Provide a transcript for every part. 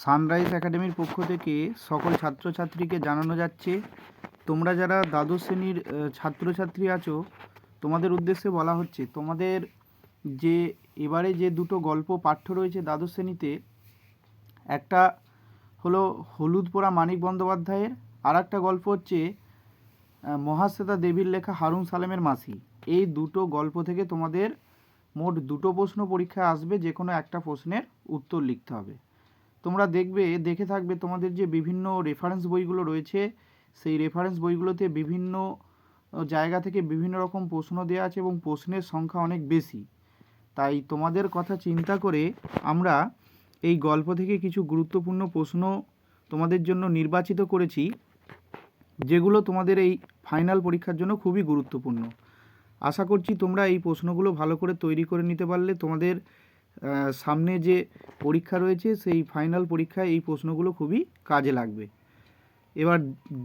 Sunrise একাডেমির পক্ষ থেকে সকল ছাত্রছাত্রীকে জানানো যাচ্ছে, তোমরা যারা দ্বাদশ শ্রেণীর ছাত্রছাত্রী আছো, তোমাদের উদ্দেশ্যে বলা হচ্ছে তোমাদের যে এবারে যে দুটো গল্প পাঠ্য রয়েছে দ্বাদশ শ্রেণীতে, একটা হলো হলুদ পোড়া মানিক বন্দ্যোপাধ্যায়ের, আর একটা গল্প হচ্ছে মহাশ্বেতা দেবীর লেখা হারুন সালেমের মাসি। এই দুটো গল্প থেকে তোমাদের মোট দুটো প্রশ্ন পরীক্ষায় আসবে, যে কোনো একটা প্রশ্নের উত্তর লিখতে হবে। তোমরা দেখে থাকবে তোমাদের যে বিভিন্ন রেফারেন্স বইগুলো রয়েছে, সেই রেফারেন্স বইগুলোতে বিভিন্ন জায়গা থেকে বিভিন্ন রকম প্রশ্ন দেওয়া আছে এবং প্রশ্নের সংখ্যা অনেক বেশি। তাই তোমাদের কথা চিন্তা করে আমরা এই গল্প থেকে কিছু গুরুত্বপূর্ণ প্রশ্ন তোমাদের জন্য নির্বাচিত করেছি, যেগুলো তোমাদের এই ফাইনাল পরীক্ষার জন্য খুবই গুরুত্বপূর্ণ। আশা করছি তোমরা এই প্রশ্নগুলো ভালো করে তৈরি করে নিতে পারলে তোমাদের সামনে যে পরীক্ষা রয়েছে সেই ফাইনাল পরীক্ষায় এই প্রশ্নগুলো খুবই কাজে লাগবে। এবার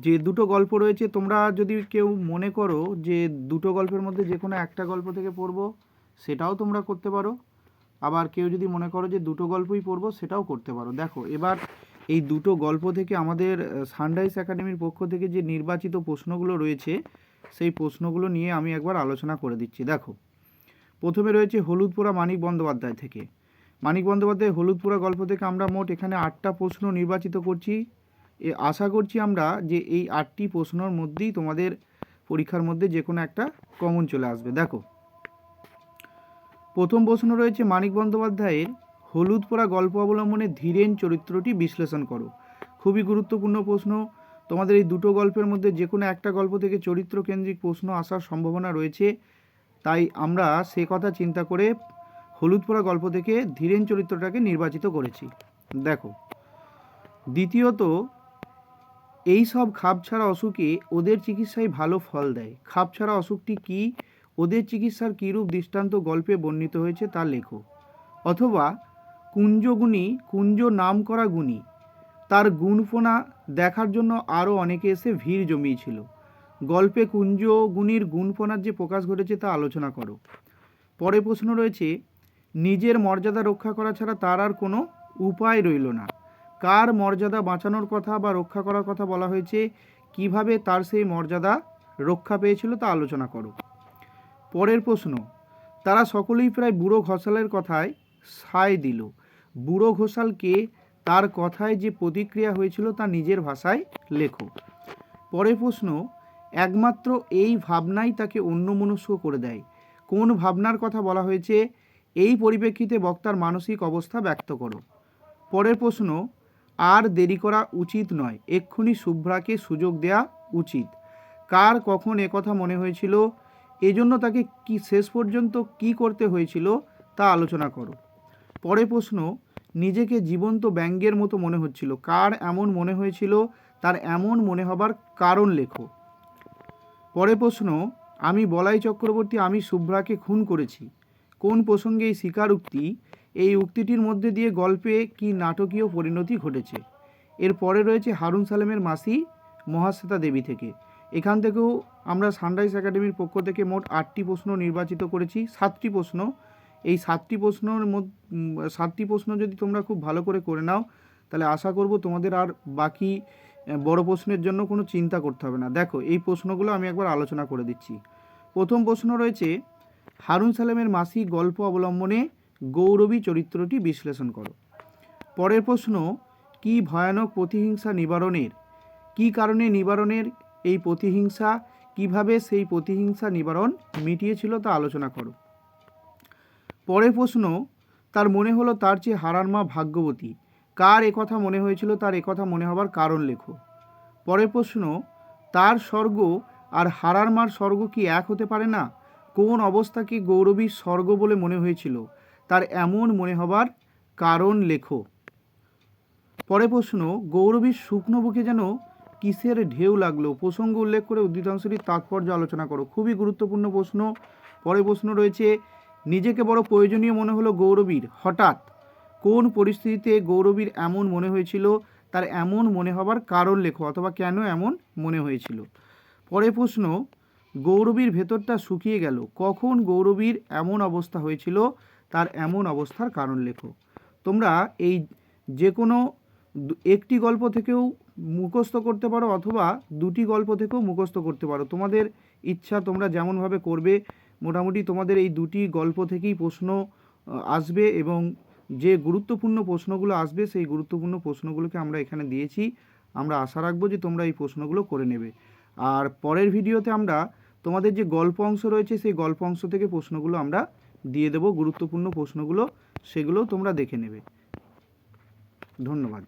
যে দুটো গল্প রয়েছে, তোমরা যদি কেউ মনে করো যে দুটো গল্পের মধ্যে যে কোনো একটা গল্প থেকে পড়বো, সেটাও তোমরা করতে পারো। আবার কেউ যদি মনে করো যে দুটো গল্পই পড়বো, সেটাও করতে পারো। দেখো, এবার এই দুটো গল্প থেকে আমাদের সানরাইজ একাডেমির পক্ষ থেকে যে নির্বাচিত প্রশ্নগুলো রয়েছে, সেই প্রশ্নগুলো নিয়ে আমি একবার আলোচনা করে দিচ্ছি। দেখো, প্রথমে রয়েছে হলুদ পোড়া মানিক বন্দ্যোপাধ্যায় থেকে। মানিক বন্দ্যোপাধ্যায় হলুদ পোড়া গল্প থেকে আমরা মোট এখানে 8টা প্রশ্ন নির্বাচিত করছি। আশা করছি আমরা যে এই 8টি প্রশ্নের মধ্যেই তোমাদের পরীক্ষার মধ্যে যে কোনো একটা কমন চলে আসবে। দেখো, প্রথম প্রশ্ন রয়েছে মানিক বন্দ্যোপাধ্যায়ের হলুদ পোড়া গল্প অবলম্বনে ধীরেন চরিত্রটি বিশ্লেষণ করো। খুবই গুরুত্বপূর্ণ প্রশ্ন। তোমাদের এই দুটো গল্পের মধ্যে যে কোনো একটা গল্প থেকে চরিত্র কেন্দ্রিক প্রশ্ন আসার সম্ভাবনা রয়েছে, তাই আমরা সে কথা চিন্তা করে হলুদ পোড়া গল্প থেকে ধীরেন চরিত্রটাকে নির্বাচিত করেছি। দেখো, দ্বিতীয়ত, এই সব খাপছাড়া অসুখে ওদের চিকিৎসায় ভালো ফল দেয়। খাপছাড়া অসুখটি কী, ওদের চিকিৎসার কীরূপ দৃষ্টান্ত গল্পে বর্ণিত হয়েছে তা লেখো। অথবা কুঞ্জগুণী, কুঞ্জ নাম করা গুণী, তার গুণফোনা দেখার জন্য আরও অনেকে এসে ভিড় জমিয়েছিল। গল্পে কুঞ্জগুণীর গুণফোনার যে প্রকাশ ঘটেছে তা আলোচনা করো। পরে প্রশ্ন রয়েছে, নিজের মর্যাদা রক্ষা করা ছাড়া তার আর কোনো উপায় রইল না। কার মর্যাদা বাঁচানোর কথা বা রক্ষা করার কথা বলা হয়েছে, কিভাবে তার সেই মর্যাদা রক্ষা পেয়েছিল তা আলোচনা করো। পরের প্রশ্ন, তারা সকলেই প্রায় বুড়ো ঘোষালের কথায় সায় দিল। বুড়ো ঘোষালকে তার কথায় যে প্রতিক্রিয়া হয়েছিল তা নিজের ভাষায় লেখো। পরের প্রশ্ন, একমাত্র এই ভাবনাই তাকে অন্যমনস্ক করে দেয়। কোন ভাবনার কথা বলা হয়েছে, এই পরিপ্রেক্ষিতে বক্তার মানসিক অবস্থা ব্যক্ত করো। পরের প্রশ্ন, আর দেরি করা উচিত নয়, এক্ষুনি শুভ্রাকে সুযোগ দেয়া উচিত। কার কখন একথা মনে হয়েছিল, এজন্য তাকে কি শেষ পর্যন্ত কি করতে হয়েছিল তা আলোচনা করো। পরের প্রশ্ন, নিজেকে জীবন্ত ব্যঙ্গের মতো মনে হচ্ছিল। কার এমন মনে হয়েছিল, তার এমন মনে হবার কারণ লেখো। পরের প্রশ্ন, আমি বলাই চক্রবর্তী, আমি শুভ্রাকে খুন করেছি। কোন প্রসঙ্গে এই স্বীকারোক্তি, এই উক্তিটির মধ্যে দিয়ে গল্পে কি নাটকীয় পরিণতি ঘটেছে। এর পরে রয়েছে হারুন সালেমের মাসি মহাশ্বেতা দেবী থেকে। এখান থেকেও আমরা সানরাইজ একাডেমির পক্ষ থেকে মোট 8টি প্রশ্ন নির্বাচিত করেছি। 7টি প্রশ্ন, এই 7টি প্রশ্ন যদি তোমরা খুব ভালো করে নাও, তাহলে আশা করব তোমাদের আর বাকি বড় প্রশ্নের জন্য কোনো চিন্তা করতে হবে না। দেখো, এই প্রশ্নগুলো আমি একবার আলোচনা করে দিচ্ছি। প্রথম প্রশ্ন রয়েছে, হারুন সালেমের মাসি গল্প অবলম্বনে গৌরবী চরিত্রটি বিশ্লেষণ করো। পরের প্রশ্ন, কি ভয়ানক প্রতিহিংসা নিবারণের, কি কারণে নিবারণের এই প্রতিহিংসা, কিভাবে সেই প্রতিহিংসা নিবারণ মিটিয়েছিল তা আলোচনা করো। পরের প্রশ্ন, তার মনে হলো তার চেয়ে হারার মা ভাগ্যবতী। কার একথা মনে হয়েছিল, তার একথা মনে হবার কারণ লেখো। পরের প্রশ্ন, তার স্বর্গ আর হারার মার স্বর্গ কি এক হতে পারে না। কোন অবস্থাকে গৌরবীর স্বর্গ বলে মনে হয়েছিল, তার এমন মনে হবার কারণ লেখো। পরের প্রশ্ন, গৌরবীর শুকনো বুকে যেন কিসের ঢেউ লাগলো, প্রসঙ্গ উল্লেখ করে উদ্ধৃতাংশটির তাৎপর্য আলোচনা করো। খুবই গুরুত্বপূর্ণ প্রশ্ন। পরের প্রশ্ন রয়েছে, নিজেকে বড় প্রয়োজনীয় মনে হলো গৌরবীর হঠাৎ। কোন পরিস্থিতিতে গৌরবীর এমন মনে হয়েছিল, তার এমন মনে হবার কারণ লেখো, অথবা কেন এমন মনে হয়েছিল। পরের প্রশ্ন, গৌরবীর ভেতরটা শুকিয়ে গেল, কখন গৌরবীর এমন অবস্থা হয়েছিল, তার এমন অবস্থার কারণ লেখো। তোমরা এই যে কোনো একটি গল্প থেকেও মুখস্থ করতে পারো অথবা দুটি গল্প থেকেও মুখস্থ করতে পারো, তোমাদের ইচ্ছা, তোমরা যেমনভাবে করবে। মোটামুটি তোমাদের এই দুটি গল্প থেকেই প্রশ্ন আসবে, এবং যে গুরুত্বপূর্ণ প্রশ্নগুলো আসবে সেই গুরুত্বপূর্ণ প্রশ্নগুলোকে আমরা এখানে দিয়েছি। আমরা আশা রাখবো যে তোমরা এই প্রশ্নগুলো করে নেবে। আর পরের ভিডিওতে আমরা তোমাদের যে গল্প অংশ রয়েছে সেই গল্প অংশ থেকে প্রশ্নগুলো আমরা দিয়ে দেবো, গুরুত্বপূর্ণ প্রশ্নগুলো, সেগুলো তোমরা দেখে নেবে। ধন্যবাদ।